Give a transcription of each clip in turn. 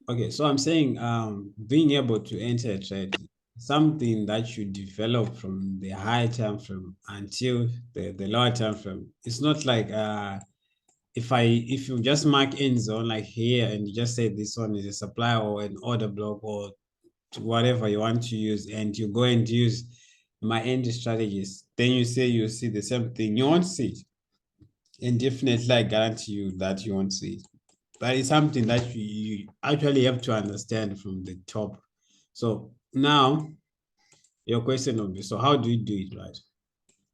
Okay, so I'm saying being able to enter a trade, something that you develop from the high time frame until the lower time frame. It's not like if you just mark end zone like here and you just say this one is a supply or an order block or whatever you want to use, and you go and use my end strategies, then you say you see the same thing, you won't see it. And definitely I guarantee you that you won't see it. That is something that you actually have to understand from the top. So now your question will be, so how do you do it, right?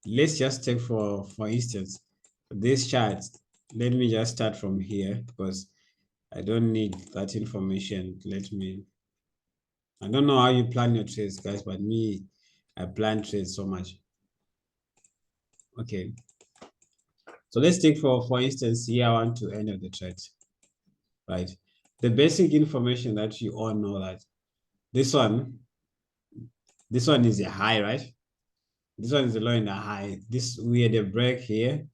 Let's just take for instance, this chart. Let me just start from here because I don't need that information. I don't know how you plan your trades, guys, but me, I plan trades so much. Okay. So let's take for instance, here I want to enter the trade, right? The basic information that you all know that this one is a high, right? This one is a low and a high. This we had a break here,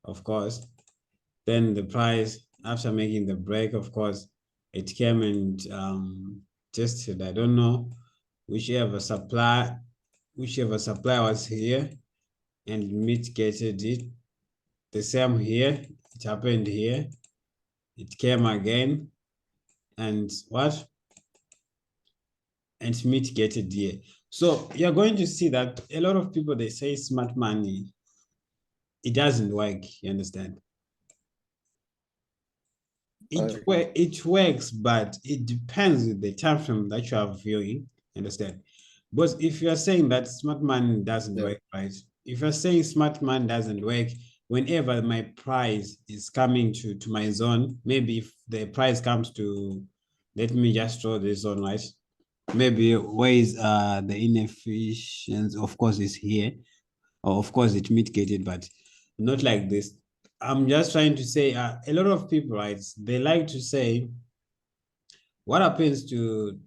of course. Then the price, after making the break, of course, it came and tested. I don't know whichever supply was here and mitigated it. The same here, it happened here. It came again and what? And mitigated here. So you're going to see that a lot of people, they say smart money, it doesn't work, you understand? It works, but it depends with the time frame that you are viewing, understand? But if you're saying that smart money doesn't work, right? If you're saying smart money doesn't work, whenever my price is coming to my zone, maybe if the price comes to, let me just draw this zone, right? Maybe where is the inefficiency, of course, is here, or of course it mitigated, but not like this. I'm just trying to say a lot of people, right, they like to say what happens to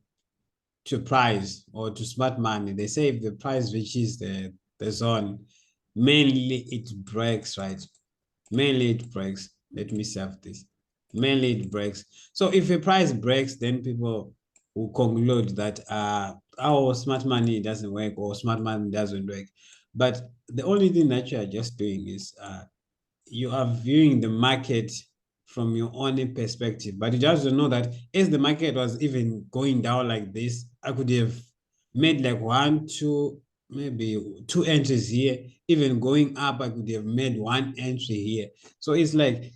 price or to smart money. They say if the price reaches the zone, mainly it breaks, right? Mainly it breaks. Let me save this. Mainly it breaks. So if a price breaks, then people will conclude that our smart money doesn't work or smart money doesn't work. But the only thing that you are just doing is you are viewing the market from your own perspective. But you just don't know that as the market was even going down like this, I could have made like one, two, maybe two entries here. Even going up, I could have made one entry here. So it's like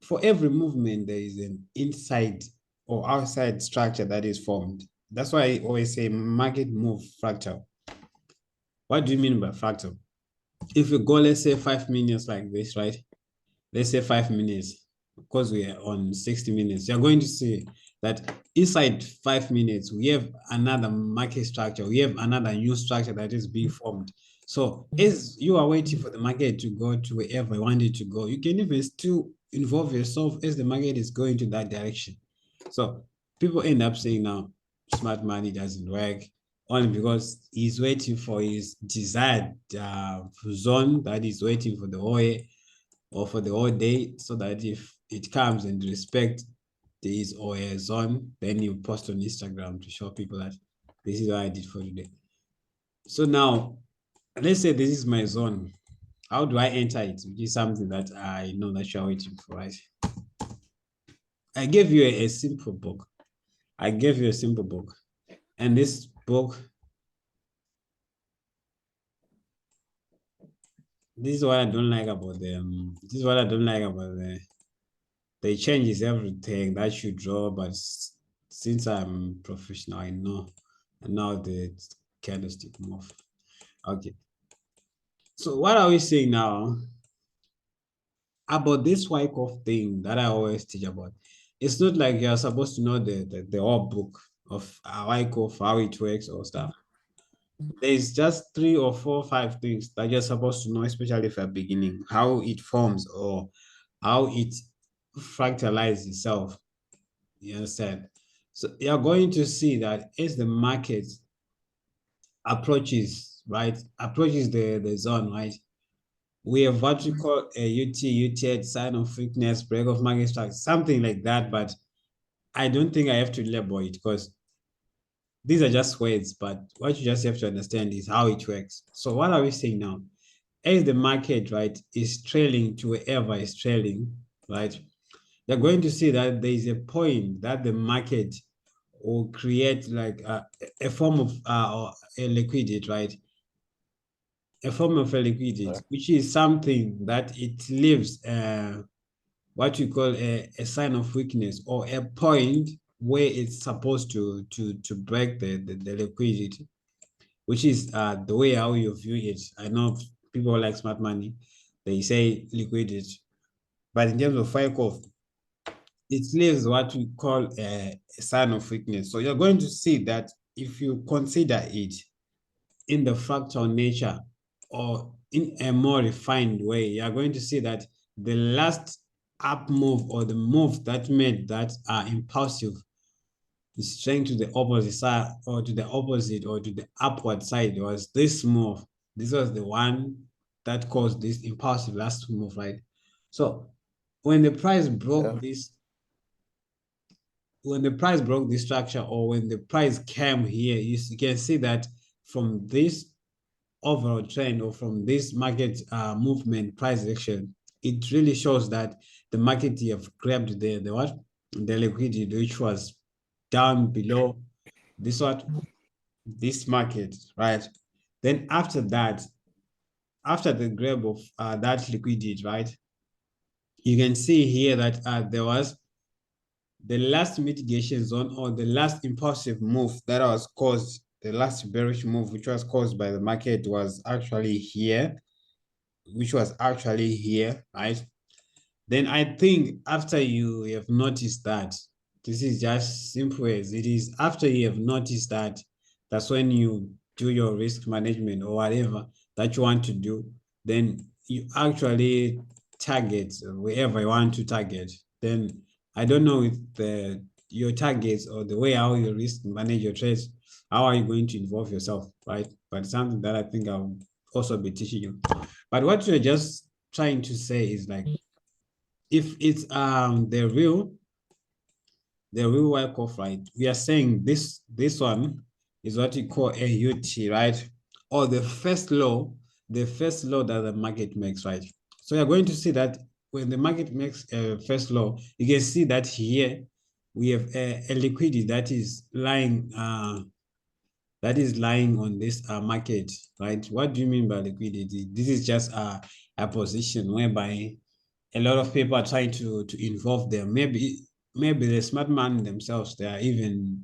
for every movement, there is an inside or outside structure that is formed. That's why I always say market move fractal. What do you mean by fractal? If you go, let's say 5 minutes like this, right? Let's say 5 minutes, because we are on 60 minutes, you're going to see that inside 5 minutes, we have another market structure. We have another new structure that is being formed. So as you are waiting for the market to go to wherever you want it to go, you can even still involve yourself as the market is going to that direction. So people end up saying now, smart money doesn't work only because he's waiting for his desired zone, that is waiting for the oil or for the whole day, so that if it comes and respect this or a zone, then you post on Instagram to show people that this is what I did for today. So now, let's say this is my zone. How do I enter it? Which is something that I know that you're waiting for, right? I gave you a simple book. I gave you a simple book. And this book, this is what I don't like about them. This is what I don't like about they changes everything that you draw, but since I'm professional, I know the candlestick move. Okay. So what are we saying now about this Wyckoff thing that I always teach about? It's not like you're supposed to know the whole book of Wyckoff, how it works or stuff. There's just 3 or 4, 5 things that you're supposed to know, especially if you're beginning, how it forms or how it fractalizes itself. You understand? So you're going to see that as the market approaches, right, approaches the zone, right, we have what we call a UT, UTH, sign of weakness, break of market structure, something like that. But I don't think I have to label it because these are just words, but what you just have to understand is how it works. So what are we saying now? As the market, right, is trailing to wherever is trailing, right, you're going to see that there is a point that the market will create like a form of or a liquidity, right? A form of a liquidity, which is something that it leaves what you call a sign of weakness or a point where it's supposed to break the liquidity, which is the way how you view it. I know people like smart money, they say liquidity, but in terms of Wyckoff, it leaves what we call a sign of weakness. So you're going to see that if you consider it in the fractal nature or in a more refined way, you're going to see that the last up move or the move that made that impulsive is trying to the opposite side or to the opposite or to the upward side was this move. This was the one that caused this impulsive last move, right? So when the price broke this, when the price broke this structure or when the price came here, you can see that from this overall trend or from this market movement price action, it really shows that the market have grabbed the what? The liquidity, which was down below this what? This market, right? Then after that, after the grab of that liquidity, right? You can see here that there was the last mitigation zone or the last impulsive move that was caused, the last bearish move, which was caused by the market was actually here, right? Then I think after you have noticed that, this is just simple as it is. After you have noticed that, that's when you do your risk management or whatever that you want to do. Then you actually target wherever you want to target. Then I don't know if your targets or the way how you risk manage your trades, how are you going to involve yourself, right? But it's something that I think I'll also be teaching you. But what you're just trying to say is like, if it's the real Wyckoff, right? We are saying this one is what you call a UT, right? Or the first law that the market makes, right? So you're going to see that when the market makes a first law, you can see that here we have a liquidity that is lying on this market, right? What do you mean by liquidity? This is just a position whereby a lot of people are trying to involve them. Maybe the smart man themselves, they are even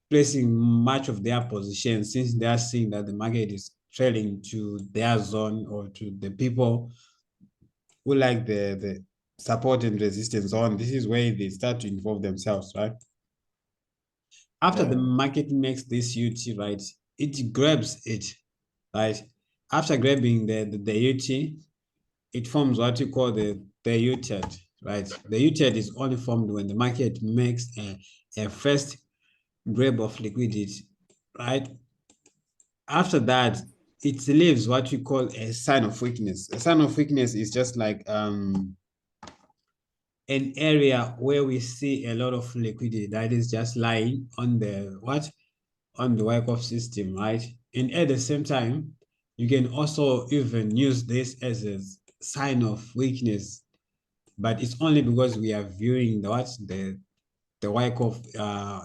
placing much of their position since they are seeing that the market is trailing to their zone or to the people who like the support and resistance zone. This is where they start to involve themselves, right? After the market makes this UT, right, it grabs it, right? After grabbing the UT, it forms what you call the UTED, right? The UTED is only formed when the market makes a first grab of liquidity, right? After that, it leaves what we call a sign of weakness. A sign of weakness is just like an area where we see a lot of liquidity that is just lying on the what? On the Wyckoff system, right? And at the same time, you can also even use this as a sign of weakness, but it's only because we are viewing the Wyckoff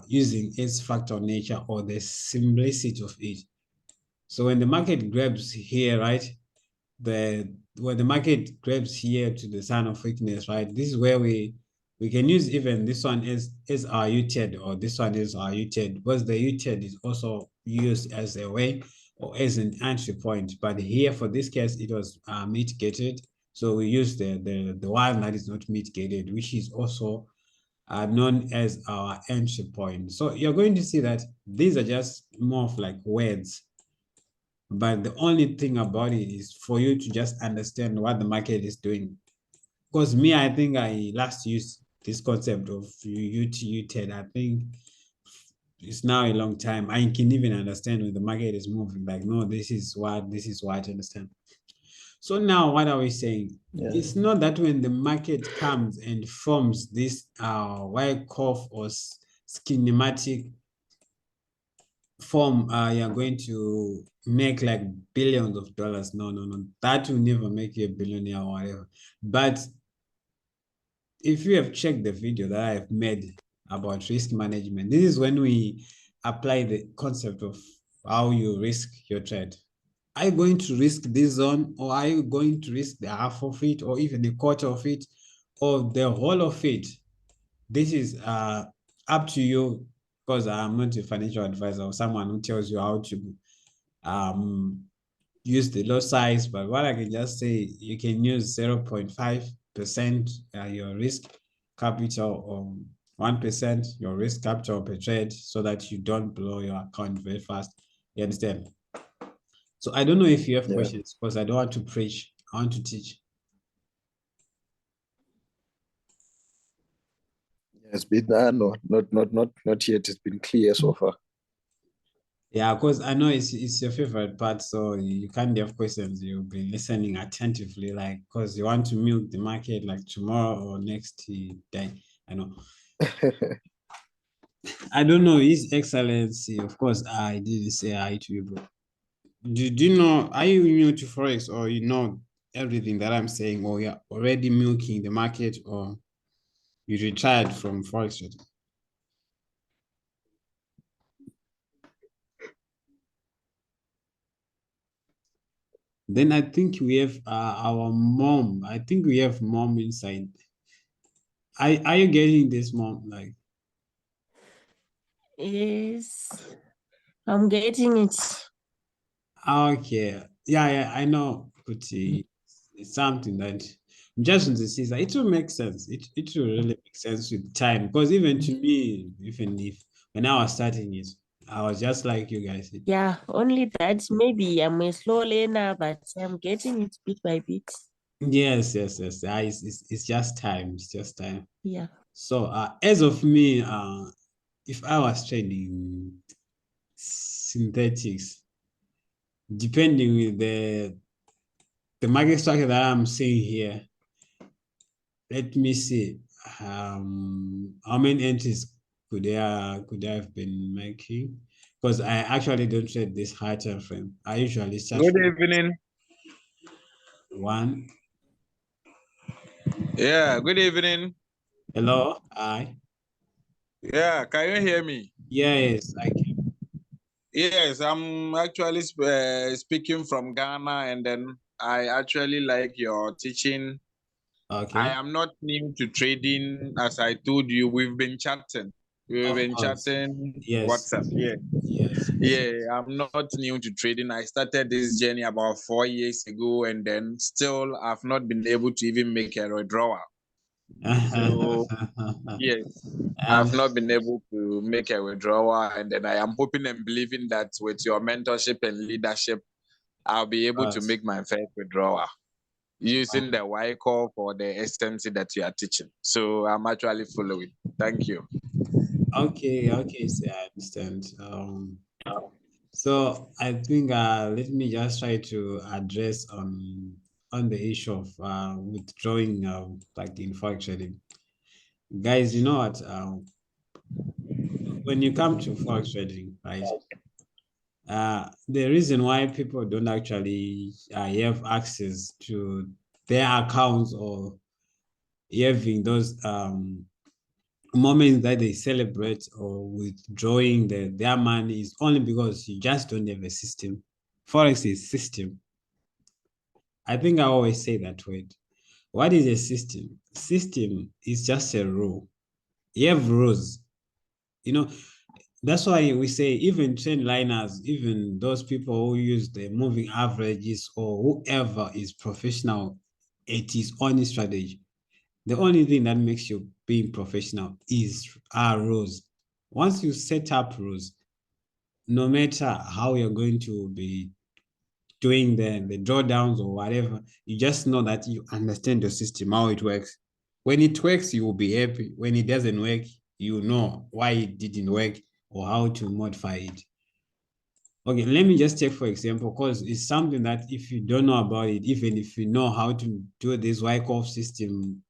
using its fractal nature or the simplicity of it. So when the market grabs here, right, when the market grabs here to the sign of weakness, right, this is where we can use even this one as our UTED or this one is our UTED, because the UTED is also used as a way or as an entry point. But here for this case, it was mitigated. So we use the one that is not mitigated, which is also known as our entry point. So you're going to see that these are just more of like words. But the only thing about it is for you to just understand what the market is doing. Because me, I think I last used this concept of UT10. I think it's now a long time. I can even understand when the market is moving. Like, no, this is what, understand. So now what are we saying? Yeah. It's not that when the market comes and forms this Wyckoff or schematic form, you're going to make like billions of dollars. No, no, no. That will never make you a billionaire or whatever. But if you have checked the video that I have made about risk management, this is when we apply the concept of how you risk your trade. Are you going to risk this zone, or are you going to risk the half of it, or even a quarter of it, or the whole of it? This is up to you, because I'm not a financial advisor or someone who tells you how to use the lot size. But what I can just say, you can use 0.5% your risk capital, or 1% your risk capital per trade, so that you don't blow your account very fast. You understand? So I don't know if you have questions, because I don't want to preach. I want to teach. It's been no, not yet. It's been clear so far. Yeah, because I know it's your favorite part, so you can't have questions. You'll be listening attentively, like, because you want to milk the market like tomorrow or next day. I know. I don't know, His Excellency. Of course, I didn't say hi to you, bro. Do you know? Are you new to forex, or you know everything that I'm saying, or you're already milking the market, or you retired from forex trading? Then I think we have our mom. I think we have mom inside. Are you getting this, mom? Like, Yes, I'm getting it. okay, yeah, I know. But it's something that just in the season, it will make sense. It will really make sense with time. Because even to me, even if when I was starting it, I was just like you guys. Yeah, only that maybe I'm a slow learner, but I'm getting it bit by bit. Yes. It's just time. It's just time. Yeah. So as of me, if I was trading synthetics, depending with the market structure that I'm seeing here, let me see. How many entries could I have been making? Because I actually don't trade this high time frame. I usually start Good from evening. one. Yeah, good evening. Hello, hi. Yeah, can you hear me? Yes, I can. Yes, I'm actually speaking from Ghana, and then I actually like your teaching. I Okay. am not new to trading, as I told you. We've been chatting. We've Of been course. chatting Yes. WhatsApp. Yeah, Yes. yeah. I'm not new to trading. I started this journey about 4 years ago, and then still I've not been able to even make a withdrawal. So yes, I've not been able to make a withdrawal, and then I am hoping and believing that with your mentorship and leadership, I'll be able to make my first withdrawal using the Wyckoff or the SMC that you are teaching. So I'm actually following. Thank you. Okay, so I understand. So I think let me just try to address on the issue of withdrawing like in forex trading. Guys, you know what? When you come to forex trading, right? The reason why people don't actually have access to their accounts, or having those moments that they celebrate or withdrawing their money, is only because you just don't have a system. Forex is system. I think I always say that word. What is a system? System is just a rule. You have rules. You know, that's why we say even trend liners, even those people who use the moving averages, or whoever is professional at his own strategy, the only thing that makes you being professional is our rules. Once you set up rules, no matter how you're going to be doing the drawdowns or whatever, you just know that you understand the system, how it works. When it works, you will be happy. When it doesn't work, you know why it didn't work or how to modify it. Okay, let me just take for example, because it's something that if you don't know about it, even if you know how to do this Wyckoff system,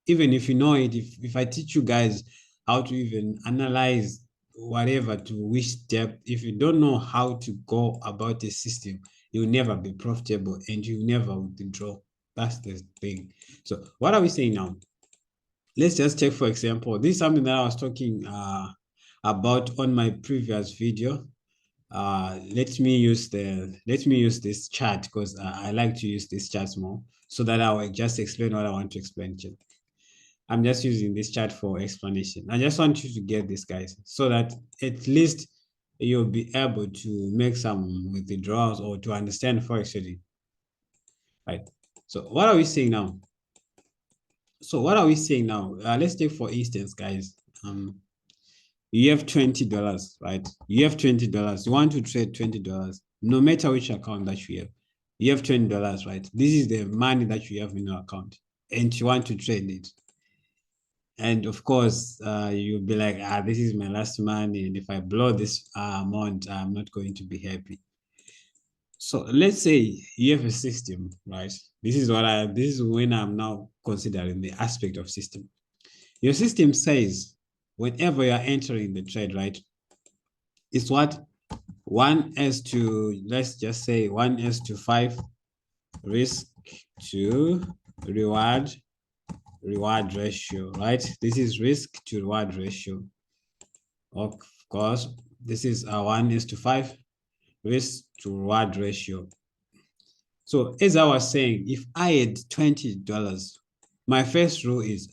even if you know it, if I teach you guys how to even analyze whatever to which depth, if you don't know how to go about the system, you'll never be profitable and you never withdraw. That's the thing. So what are we saying now? Let's just take for example, this is something that I was talking about on my previous video. Let me use this chart because I like to use this chart more so that I will just explain what I want to explain. I'm just using this chart for explanation. I just want you to get this, guys, so that at least you'll be able to make some withdrawals or to understand forex trading. Right. So what are we saying now? Let's take for instance, guys. You have $20, right? You have $20. You want to trade $20, no matter which account that you have. You have $20, right? This is the money that you have in your account, and you want to trade it. And of course, you'll be like, this is my last money, and if I blow this amount, I'm not going to be happy. So let's say you have a system, right? This is when I'm now considering the aspect of system. Your system says whenever you're entering the trade, right? It's what? 1:, let's just say 1:5 risk to reward ratio, right? This is risk to reward ratio. Of course, this is a 1:5 risk to reward ratio. So as I was saying, if I had $20, my first rule is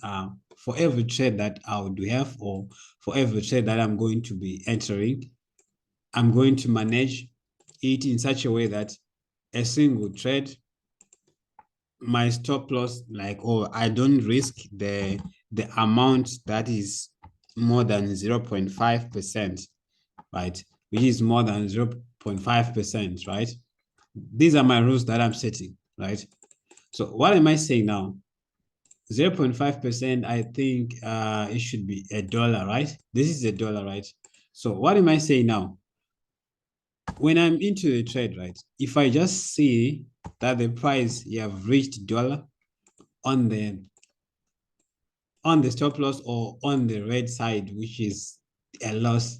for every trade that I would have, or for every trade that I'm going to be entering, I'm going to manage it in such a way that a single trade, my stop loss, I don't risk the amount that is more than 0.5%, right? Which is more than 0.5%, right? These are my rules that I'm setting, right? So what am I saying now? 0.5%, I think it should be $1, right? This is $1, right? So what am I saying now? When I'm into the trade, right? If I just see that the price you have reached $1 on the stop loss or on the red side, which is a loss,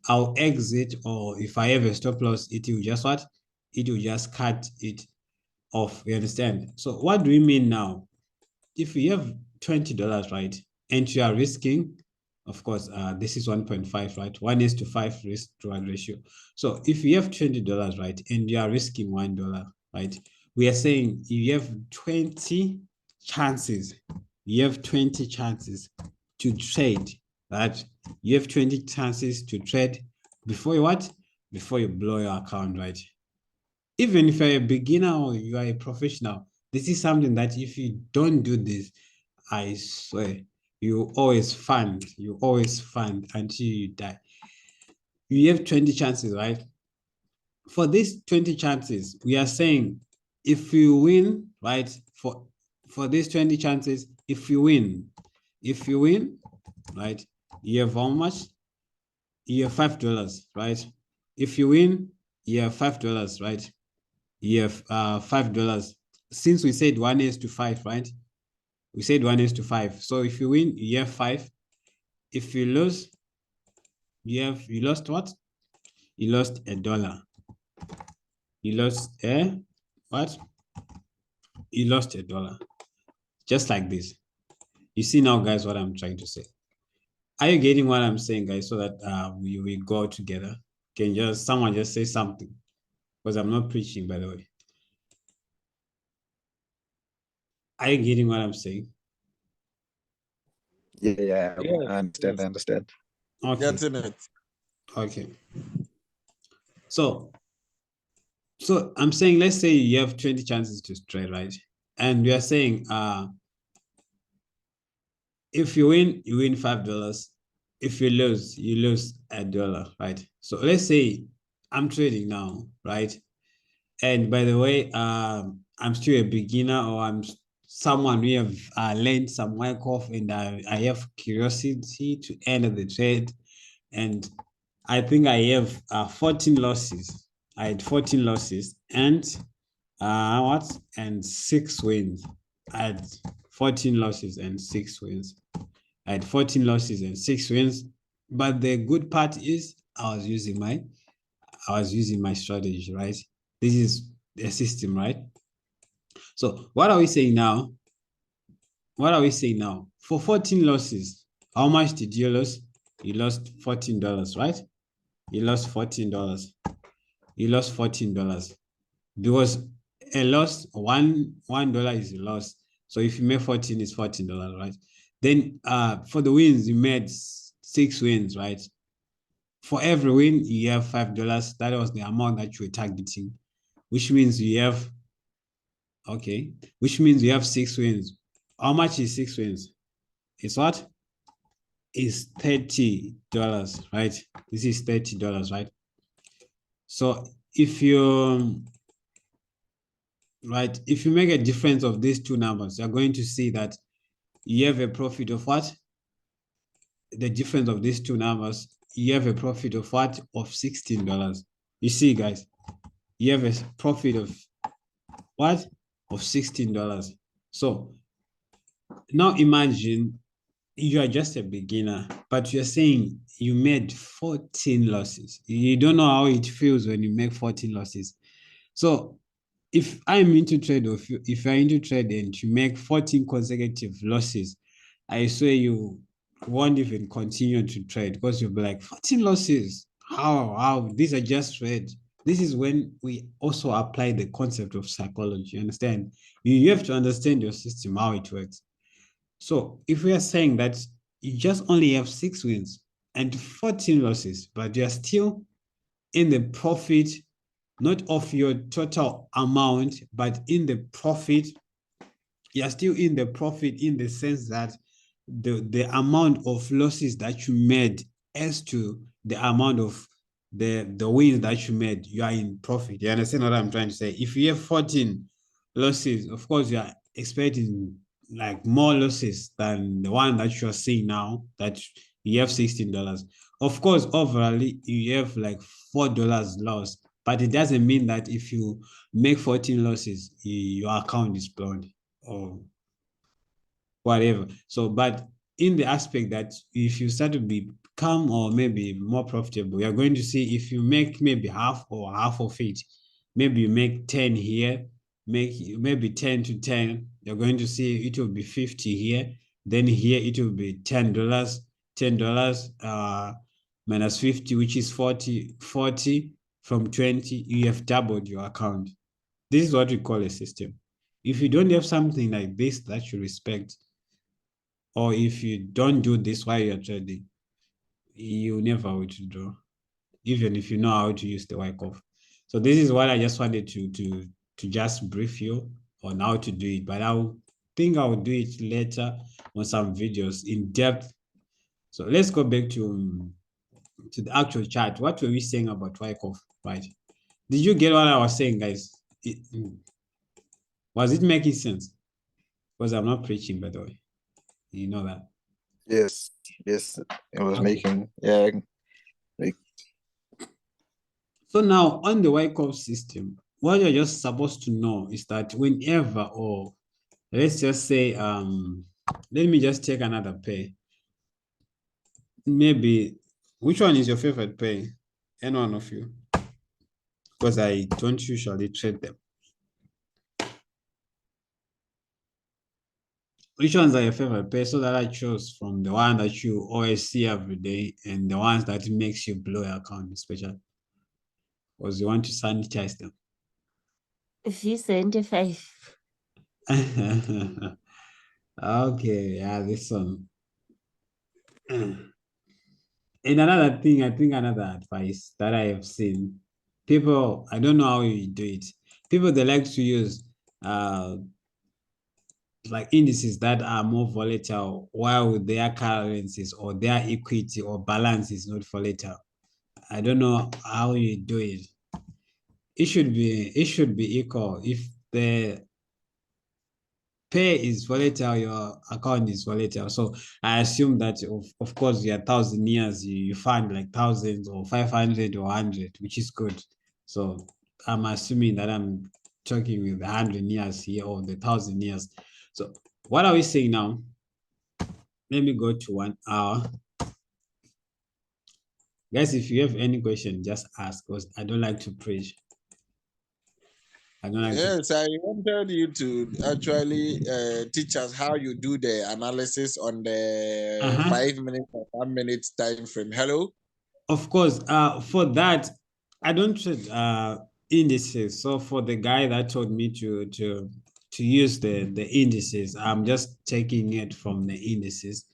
I'll exit, or if I have a stop loss, it will just what? It will just cut it off. You understand? So what do we mean now? If you have $20, right, and you are risking, of course, this is 1.5, right? 1:5 risk to reward ratio. So if you have $20, right, and you are risking $1, right, we are saying you have 20 chances. You have 20 chances to trade, right? You have 20 chances to trade before you what? Before you blow your account, right? Even if you're a beginner or you are a professional, this is something that if you don't do this, I swear, you always fund until you die. You have 20 chances, right? For these 20 chances, we are saying if you win, right? For these 20 chances, if you win, right? You have how much? You have $5, right? If you win, you have $5, right? You have $5. Since we said 1:5, right? We said 1:5. So if you win, you have 5. If you lose, you lost what? You lost $1. You lost what? You lost $1. Just like this. You see now, guys, what I'm trying to say. Are you getting what I'm saying, guys? So that we go together. Can someone just say something? Because I'm not preaching, by the way. Are you getting what I'm saying? Yeah, Yes, I understand. yes. I understand. Okay. Getting it. Okay. So I'm saying, let's say you have 20 chances to trade, right? And we are saying, if you win, you win $5. If you lose, you lose $1, right? So let's say I'm trading now, right? And by the way, I'm still a beginner, or I'm someone who have learned some Wyckoff, and I have curiosity to enter the trade. And I think I have 14 losses. I had 14 losses and what? And 6 wins. I had 14 losses and 6 wins. I had 14 losses and 6 wins. But the good part is I was using my strategy, right? This is the system, right? So what are we saying now? What are we saying now? For 14 losses, how much did you lose? You lost $14, right? You lost $14. You lost $14 because a loss, $1 is a loss. So if you make 14, it's $14, right? Then for the wins, you made 6 wins, right? For every win, you have $5. That was the amount that you were targeting, which means you have, okay, which means you have 6 wins. How much is 6 wins? It's what? It's $30, right? This is $30, right? So if you make a difference of these two numbers, you're going to see that you have a profit of what? The difference of these two numbers, you have a profit of what? Of $16. You see, guys, you have a profit of what? Of $16. So now imagine you are just a beginner, but you're saying you made 14 losses. You don't know how it feels when you make 14 losses. So if I'm into trade, or if you're into trade and you make 14 consecutive losses, I swear you won't even continue to trade because you'll be like, 14 losses. How? These are just trade. This is when we also apply the concept of psychology. You understand? You have to understand your system, how it works. So if we are saying that you just only have 6 wins and 14 losses, but you're still in the profit, not of your total amount, but in the profit, you're still in the profit in the sense that the amount of losses that you made as to the amount of the wins that you made, you are in profit. You understand what I'm trying to say? If you have 14 losses, of course, you are expecting like more losses than the one that you're seeing now, that you have $16. Of course, overall, you have like $4 loss, but it doesn't mean that if you make 14 losses, your account is blown or whatever. So, but in the aspect that if you start to become or maybe more profitable, you're going to see if you make maybe half or half of it, maybe you make 10 here, make maybe 10 to 10, you're going to see it will be 50 here, then here it will be $10, minus 50, which is 40 from 20, you have doubled your account. This is what we call a system. If you don't have something like this that you respect, or if you don't do this while you're trading, you never withdraw, even if you know how to use the Wyckoff. So this is what I just wanted to just brief you on how to do it, but I think I will do it later on some videos in depth. So let's go back to the actual chart. What were we saying about Wyckoff, right? Did you get what I was saying, guys? Was it making sense? Because I'm not preaching, by the way. You know that. Yes, it was Okay. making, yeah. So now on the Wyckoff system, what you're just supposed to know is that whenever, or let's just say, let me just take another pair. Maybe, which one is your favorite pair? Any one of you? Because I don't usually trade them. Which ones are your favorite pair, so that I choose from the one that you always see every day and the ones that makes you blow your account, especially because you want to sanitize them. V75. Okay, yeah, this one. And another thing, I think another advice that I have seen, people, I don't know how you do it. People, they like to use like indices that are more volatile, while their currencies or their equity or balance is not volatile. I don't know how you do it. It should be equal. If the pay is volatile, your account is volatile. So I assume that of course your 1,000 years you find like thousands or 500 or 100, which is good. So I'm assuming that I'm talking with the 100 years here or the 1,000 years. So what are we saying now? Let me go to 1 hour. Guys, if you have any question, just ask, because I don't like to preach. I don't like Yes, I wanted you to actually teach us how you do the analysis on the 5 minutes or 1 minute time frame. Hello? Of course, for that, I don't trade indices. So for the guy that told me to use the indices, I'm just taking it from the indices.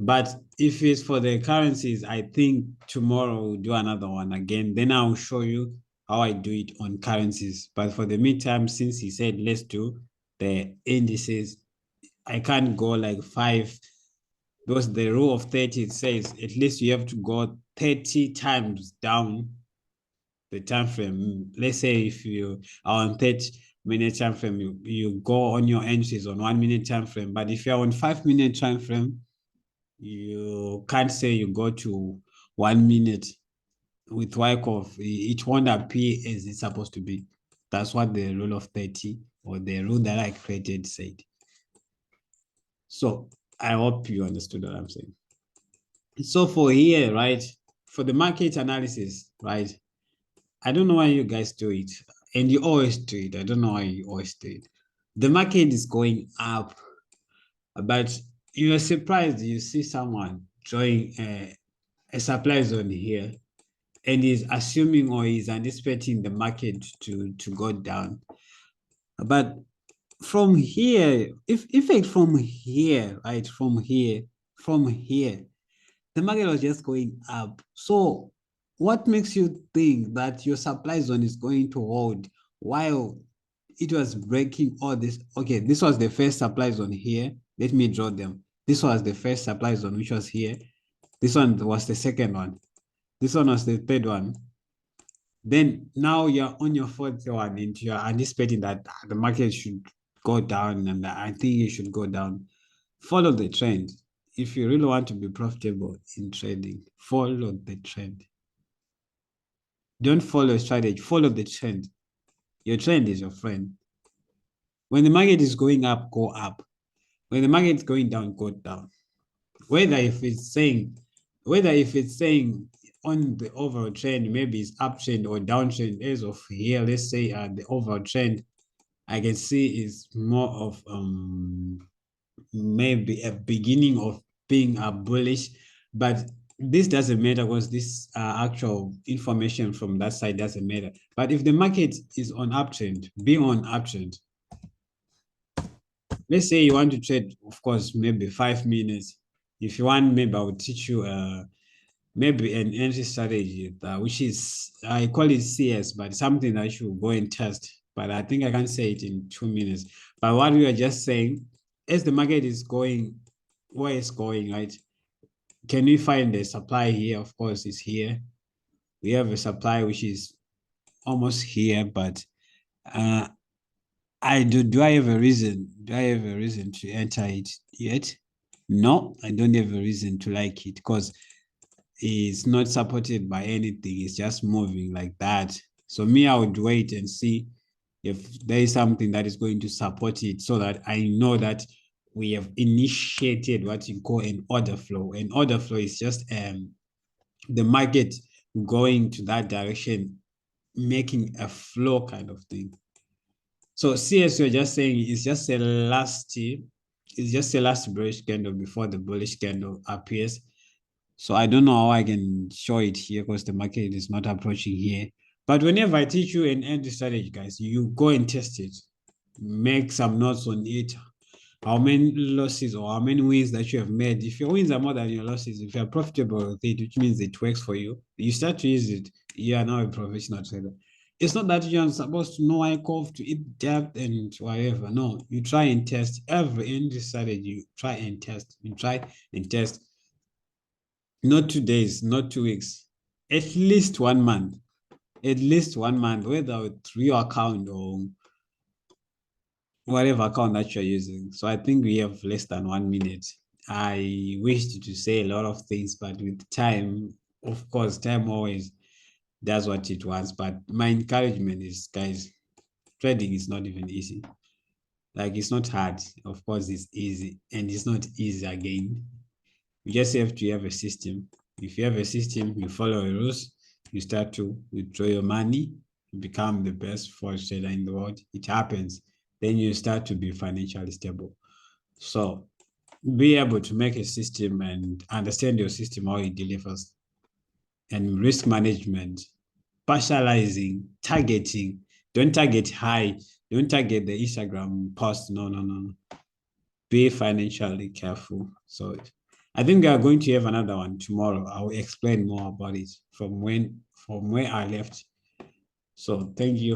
But if it's for the currencies, I think tomorrow we'll do another one again. Then I'll show you how I do it on currencies. But for the meantime, since he said let's do the indices, I can't go like 5, because the rule of 30 says at least you have to go 30 times down the time frame. Let's say if you are on 30-minute time frame, you go on your entries on 1 minute time frame. But if you're on 5 minute time frame, you can't say you go to 1 minute with Wyckoff. It won't appear as it's supposed to be. That's what the rule of 30 or the rule that I created said. So I hope you understood what I'm saying. So for here, right, for the market analysis, right, I don't know why you guys do it, and you always do it. I don't know why you always do it. The market is going up, but you're surprised you see someone drawing a supply zone here, and he's assuming or he's anticipating the market to go down. But from here, if from here, right, from here, the market was just going up. So what makes you think that your supply zone is going to hold while it was breaking all this? Okay, this was the first supply zone here. Let me draw them. This was the first supply zone, which was here. This one was the second one. This one was the third one. Then now you're on your fourth one and you're anticipating that the market should go down, and I think it should go down. Follow the trend. If you really want to be profitable in trading, follow the trend. Don't follow a strategy, follow the trend. Your trend is your friend. When the market is going up, go up. When the market is going down, go down. Whether if it's saying on the overall trend, maybe it's uptrend or downtrend, as of here, let's say the overall trend, I can see is more of maybe a beginning of being bullish, but this doesn't matter because this actual information from that side doesn't matter. But if the market is on uptrend, be on uptrend. Let's say you want to trade, of course, maybe 5 minutes. If you want, maybe I will teach you maybe an entry strategy, which is, I call it CS, but something that you should go and test. But I think I can say it in 2 minutes. But what we are just saying, as the market is going where it's going, right? Can we find the supply here? Of course, it's here. We have a supply which is almost here, but do I have a reason? Do I have a reason to enter it yet? No, I don't have a reason to like it because it's not supported by anything. It's just moving like that. So me, I would wait and see if there is something that is going to support it so that I know that we have initiated what you call an order flow. An order flow is just the market going to that direction, making a flow kind of thing. So CS, you're just saying it's just a last bearish candle before the bullish candle appears. So I don't know how I can show it here because the market is not approaching here. But whenever I teach you an entry strategy, guys, you go and test it. Make some notes on it. How many losses or how many wins that you have made. If your wins are more than your losses, if you're profitable with it, which means it works for you, you start to use it. You are now a professional trader. It's not that you're supposed to know Wyckoff to eat depth and whatever. No, you try and test every entry strategy. You try and test. You try and test. Not 2 days, not 2 weeks, at least 1 month. At least 1 month, whether through your account or whatever account that you're using. So I think we have less than 1 minute. I wished to say a lot of things, but with time, of course, time always does what it wants. But my encouragement is, guys, trading is not even easy. Like, it's not hard. Of course, it's easy, and it's not easy again. You just have to have a system. If you have a system, you follow the rules, you start to withdraw your money, you become the best forex trader in the world. It happens. Then you start to be financially stable. So be able to make a system and understand your system, how it delivers, and risk management, partializing, targeting. Don't target high. Don't target the Instagram post. No. Be financially careful. So I think we are going to have another one tomorrow. I will explain more about it from where I left. So thank you